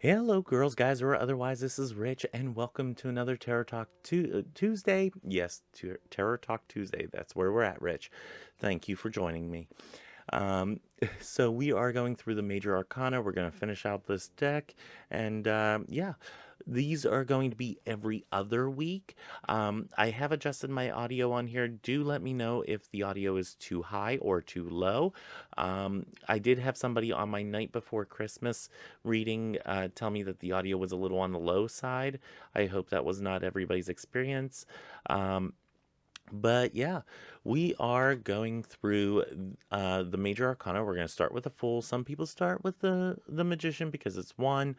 Hello, girls, guys, or otherwise. This is Rich, and welcome to another Terror Talk Tuesday. Yes, Terror Talk Tuesday. That's where we're at, Rich. Thank you for joining me. Um, so we are going through the major arcana. We're going to finish out this deck, and yeah, these are going to be every other week. I have adjusted my audio on here. Do let me know if the audio is too high or too low. I did have somebody on my night before Christmas reading tell me that the audio was a little on the low side. I hope that was not everybody's experience. Um, but yeah, we are going through the major arcana. We're going to start with the Fool. Some people start with the Magician because it's one.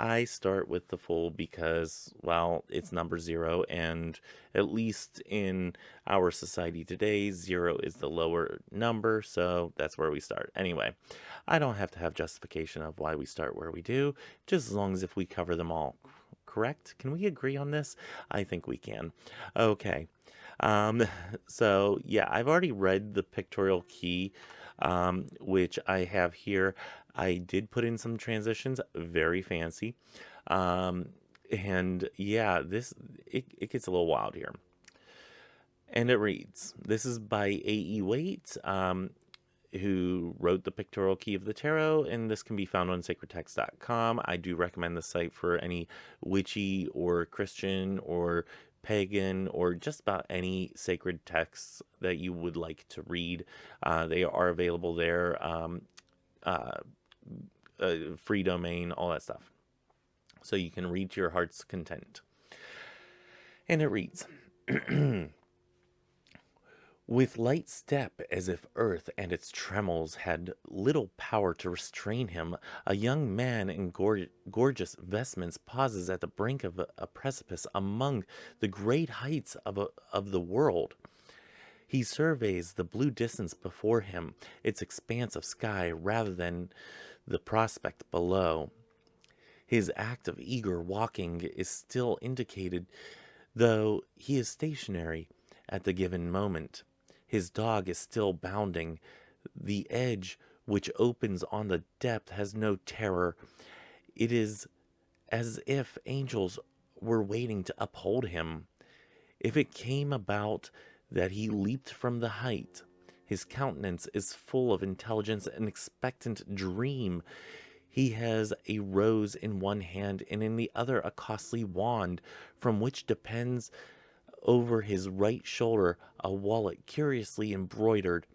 I start with the Fool because, well, it's number zero, and at least in our society today, zero is the lower number, so that's where we start. Anyway, I don't have to have justification of why we start where we do, just as long as if we cover them all. Correct? Can we agree on this? I think we can. Okay. Um, so yeah, I've already read the pictorial key, which I have here. I did put in some transitions, very fancy. Um, and yeah, it gets a little wild here. And it reads, this is by A.E. Waite, who wrote the pictorial key of the tarot, and this can be found on sacredtext.com. I do recommend the site for any witchy or Christian or pagan or just about any sacred texts that you would like to read. They are available there, uh, free domain, all that stuff. So you can read to your heart's content. And it reads, with light step, as if earth and its tremors had little power to restrain him, a young man in gorgeous vestments pauses at the brink of a precipice among the great heights of the world. He surveys the blue distance before him, its expanse of sky rather than the prospect below. His act of eager walking is still indicated, though he is stationary at the given moment. His dog is still bounding. The edge which opens on the depth has no terror. It is as if angels were waiting to uphold him. If it came about that he leaped from the height, his countenance is full of intelligence and expectant dream. He has a rose in one hand, and in the other a costly wand, from which depends over his right shoulder a wallet curiously embroidered.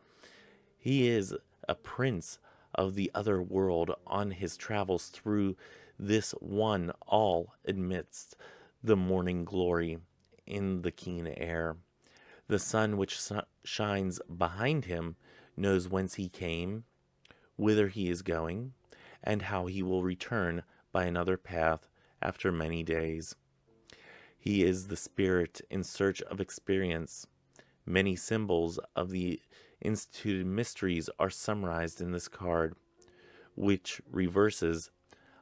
He is a prince of the other world on his travels through this one all amidst the morning glory in the keen air. The sun which shines behind him knows whence he came, whither he is going, and how he will return by another path after many days. He is the spirit in search of experience. Many symbols of the instituted mysteries are summarized in this card, which reverses,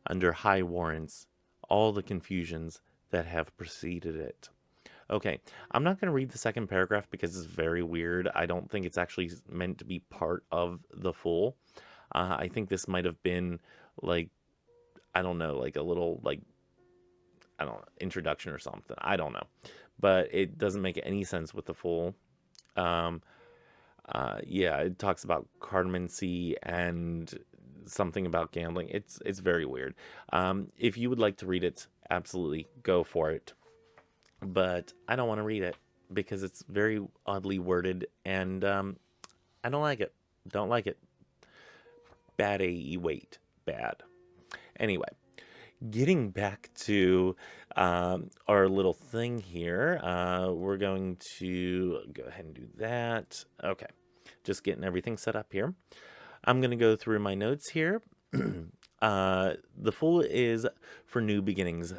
under high warrants, all the confusions that have preceded it. Okay, I'm not going to read the second paragraph because it's very weird. I don't think it's actually meant to be part of the full. I think this might have been like, I don't know, like a little, like, I don't know, introduction or something. I don't know. But it doesn't make any sense with the full. Um, yeah, it talks about cardmancy and something about gambling. It's very weird. If you would like to read it, absolutely go for it. But I don't want to read it because it's very oddly worded, and I don't like it. Don't like it. Bad AE weight. Bad. Anyway, getting back to our little thing here, we're going to go ahead and do that. Okay, just getting everything set up here. I'm going to go through my notes here. The Fool is for new beginnings.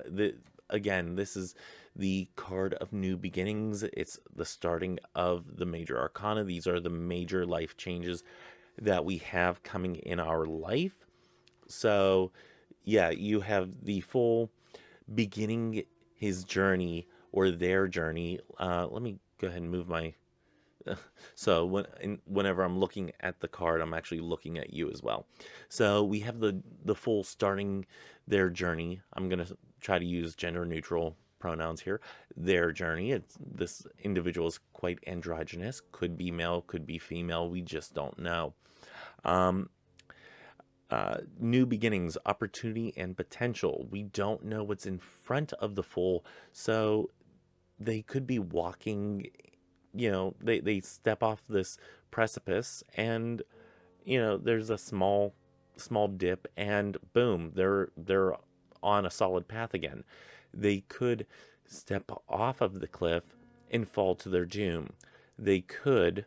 Again, this is the card of new beginnings. It's the starting of the major arcana. These are the major life changes that we have coming in our life. So, yeah, you have the Fool beginning his journey or their journey. Let me go ahead and move my So whenever I'm looking at the card, I'm actually looking at you as well. So we have the Fool starting their journey. I'm gonna try to use gender neutral pronouns here. Their journey. It's this individual is quite androgynous. Could be male, could be female. We just don't know. Um, New beginnings, opportunity, and potential. We don't know what's in front of the Fool, so they could be walking, they step off this precipice, and there's a small dip, and boom, they're on a solid path again. They could step off of the cliff and fall to their doom. They could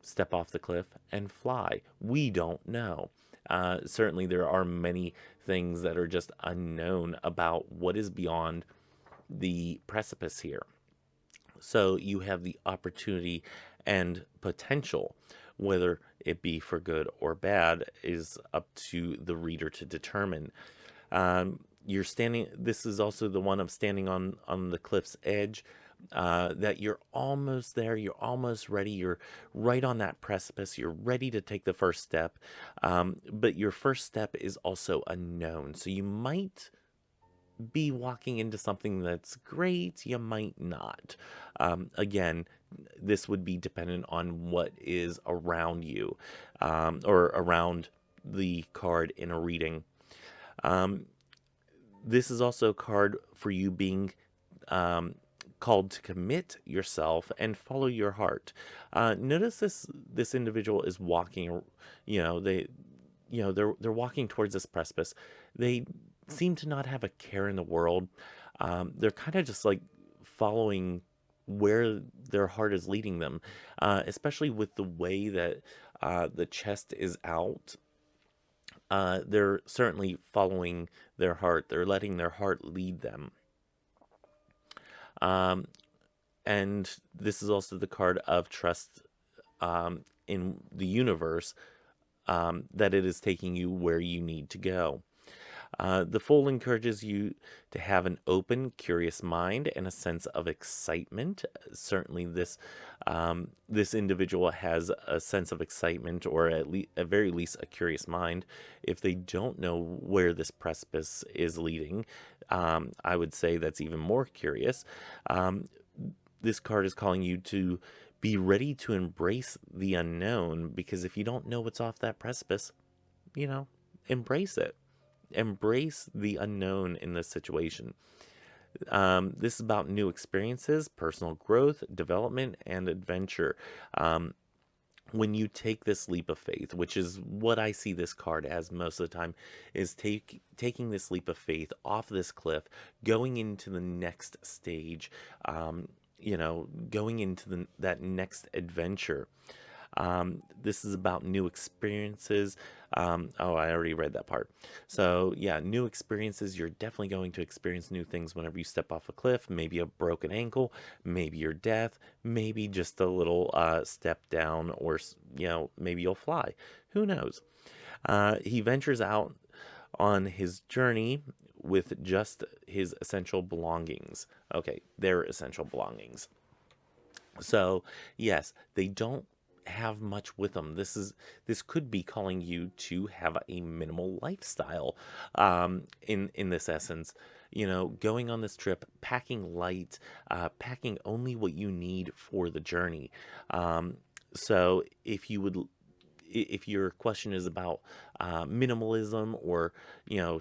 step off the cliff and fly. We don't know. Certainly there are many things that are just unknown about what is beyond the precipice here. So you have the opportunity and potential, whether it be for good or bad, is up to the reader to determine. You're standing. This is also the one of standing on the cliff's edge. That you're almost there. You're almost ready. You're right on that precipice. You're ready to take the first step. But your first step is also unknown. So you might be walking into something that's great, you might not. Again, this would be dependent on what is around you, or around the card in a reading. Um, this is also a card for you being um, called to commit yourself and follow your heart. Notice this individual is walking. They're walking towards this precipice. They seem to not have a care in the world. They're kind of just like following where their heart is leading them, especially with the way that the chest is out. They're certainly following their heart. They're letting their heart lead them. Um, and this is also the card of trust in the universe, that it is taking you where you need to go. The Fool encourages you to have an open, curious mind and a sense of excitement. Certainly, this individual has a sense of excitement, or at very least, a curious mind. If they don't know where this precipice is leading, I would say that's even more curious. Um, this card is calling you to be ready to embrace the unknown, because if you don't know what's off that precipice, you know, embrace it. Embrace the unknown in this situation. This is about new experiences, personal growth, development, and adventure. Um, when you take this leap of faith, which is what I see this card as most of the time, is taking this leap of faith off this cliff, going into the next stage, going into that next adventure. This is about new experiences. Oh, I already read that part. So, yeah, new experiences. You're definitely going to experience new things whenever you step off a cliff. Maybe a broken ankle, maybe your death, maybe just a little step down, or, maybe you'll fly. Who knows? He ventures out on his journey with just his essential belongings. Okay, their essential belongings. So, yes, they don't have much with them. This could be calling you to have a minimal lifestyle, in this essence. Going on this trip, packing light, packing only what you need for the journey. So if your question is about minimalism, or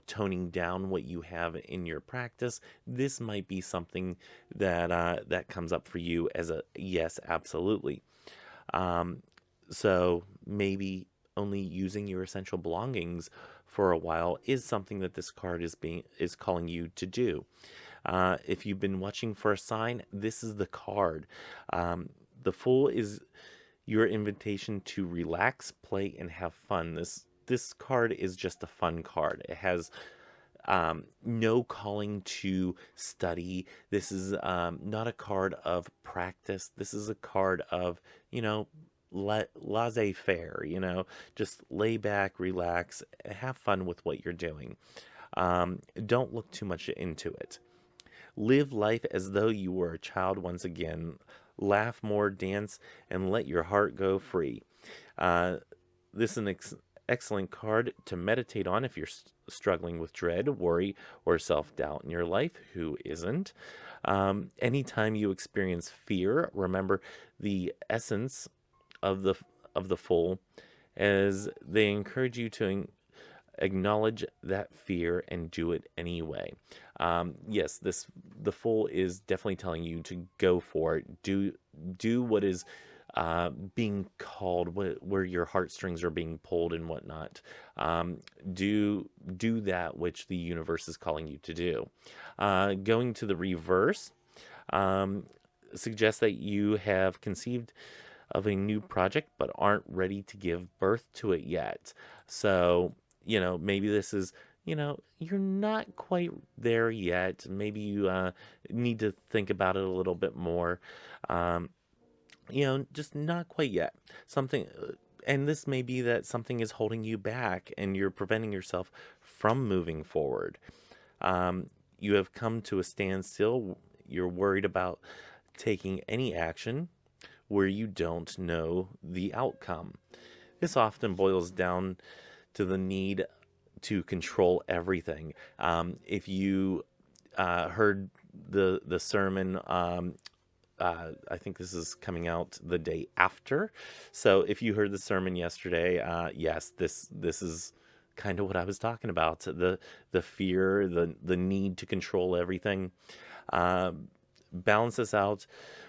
toning down what you have in your practice, this might be something that comes up for you as a yes, absolutely. um, so maybe only using your essential belongings for a while is something that this card is calling you to do. If you've been watching for a sign, this is the card. The Fool is your invitation to relax, play, and have fun. This card is just a fun card. It has no calling to study. This is not a card of practice. This is a card of, laissez-faire, just lay back, relax, have fun with what you're doing. Don't look too much into it. Live life as though you were a child once again. laugh more, dance, and let your heart go free. Uh, this is an excellent card to meditate on if you're struggling with dread, worry, or self doubt in your life. Who isn't? Anytime you experience fear, remember the essence of the Fool, as they encourage you to acknowledge that fear and do it anyway. Yes, the Fool is definitely telling you to go for it. Do what is being called, where your heartstrings are being pulled and whatnot. Do that which the universe is calling you to do. Going to the reverse um, suggests that you have conceived of a new project but aren't ready to give birth to it yet. So, maybe this is, you're not quite there yet. Maybe you need to think about it a little bit more. Um, just not quite yet. Something, and this may be that something is holding you back and you're preventing yourself from moving forward. You have come to a standstill. You're worried about taking any action where you don't know the outcome. This often boils down to the need to control everything. If you heard the sermon, I think this is coming out the day after. So if you heard the sermon yesterday, yes, this is kind of what I was talking about. The fear, the need to control everything. Uh, Balance this out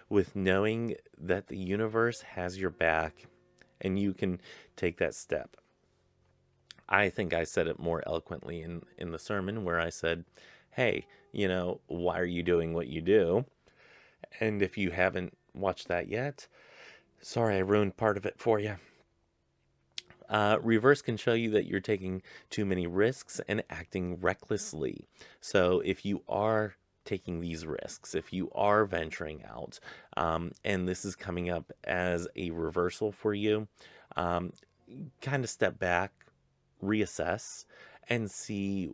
with knowing that the universe has your back and you can take that step. I think I said it more eloquently in the sermon where I said, hey, why are you doing what you do? And if you haven't watched that yet, sorry I ruined part of it for you. Reverse can show you that you're taking too many risks and acting recklessly. So if you are taking these risks, if you are venturing out, and this is coming up as a reversal for you, kind of step back, reassess, and see,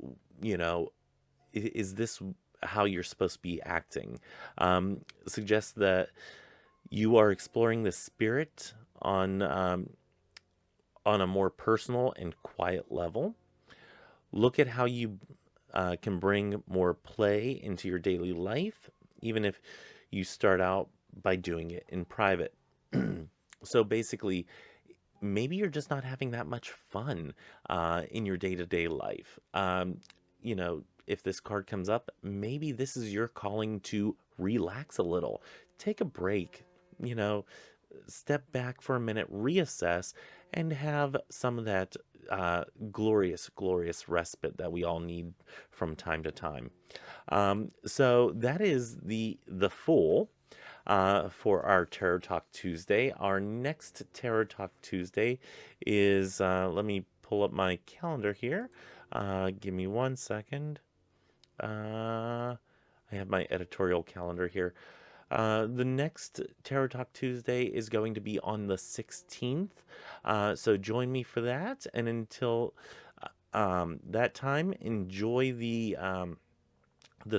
is this how you're supposed to be acting? Suggests that you are exploring the spirit on a more personal and quiet level. Look at how you can bring more play into your daily life, even if you start out by doing it in private. So basically, maybe you're just not having that much fun in your day-to-day life. If this card comes up, maybe this is your calling to relax a little, take a break, step back for a minute, reassess, and have some of that glorious, glorious respite that we all need from time to time. So that is the Fool for our Tarot Talk Tuesday. Our next Tarot Talk Tuesday is, let me pull up my calendar here. Give me 1 second. I have my editorial calendar here. The next Tarot Talk Tuesday is going to be on the 16th. So join me for that. And until that time, enjoy the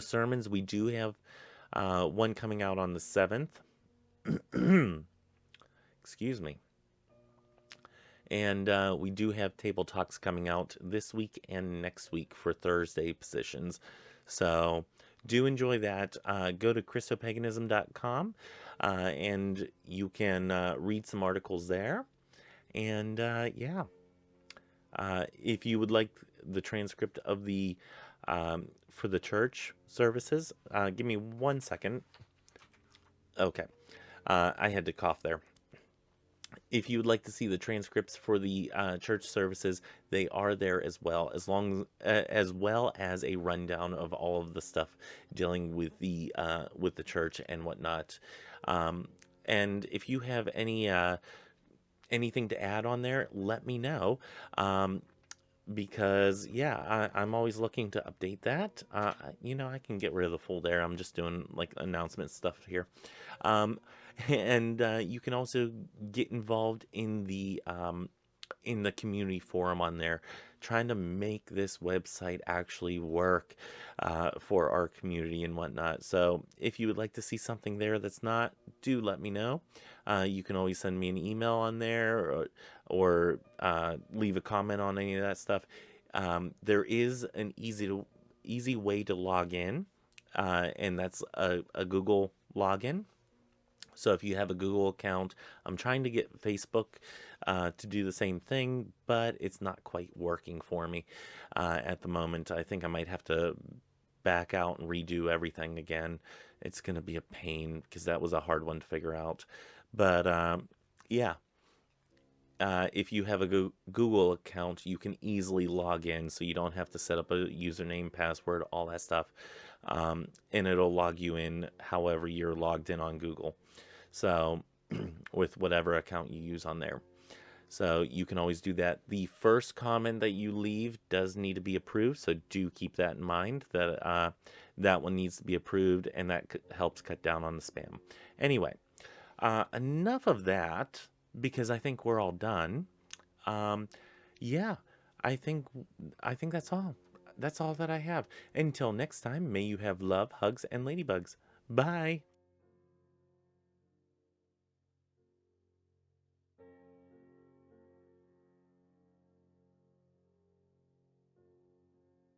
sermons. We do have one coming out on the 7th. Excuse me. And we do have table talks coming out this week and next week for Thursday positions. So do enjoy that. Go to Christo-Paganism.com and you can read some articles there. And yeah, if you would like the transcript of the for the church services, give me 1 second. Okay, I had to cough there. If you would like to see the transcripts for the church services, they are there as well, as well as a rundown of all of the stuff dealing with the church and whatnot. And if you have anything to add on there, let me know. Because yeah, I'm always looking to update that. I can get rid of the full there. I'm just doing like announcement stuff here. And you can also get involved in the in the community forum on there, trying to make this website actually work for our community and whatnot. So if you would like to see something there that's not, do let me know. You can always send me an email on there, or leave a comment on any of that stuff. There is an easy way to log in, and that's a Google login. So if you have a Google account, I'm trying to get Facebook to do the same thing, but it's not quite working for me at the moment. I think I might have to back out and redo everything again. It's going to be a pain because that was a hard one to figure out. But yeah, if you have a Google account, you can easily log in, so you don't have to set up a username, password, all that stuff. And it'll log you in however you're logged in on Google. So, with whatever account you use on there. So, you can always do that. The first comment that you leave does need to be approved. So, do keep that in mind that that one needs to be approved, and that helps cut down on the spam. Anyway, enough of that because I think we're all done. Um, yeah, I think I think that's all. That's all that I have. Until next time, may you have love, hugs, and ladybugs. Bye.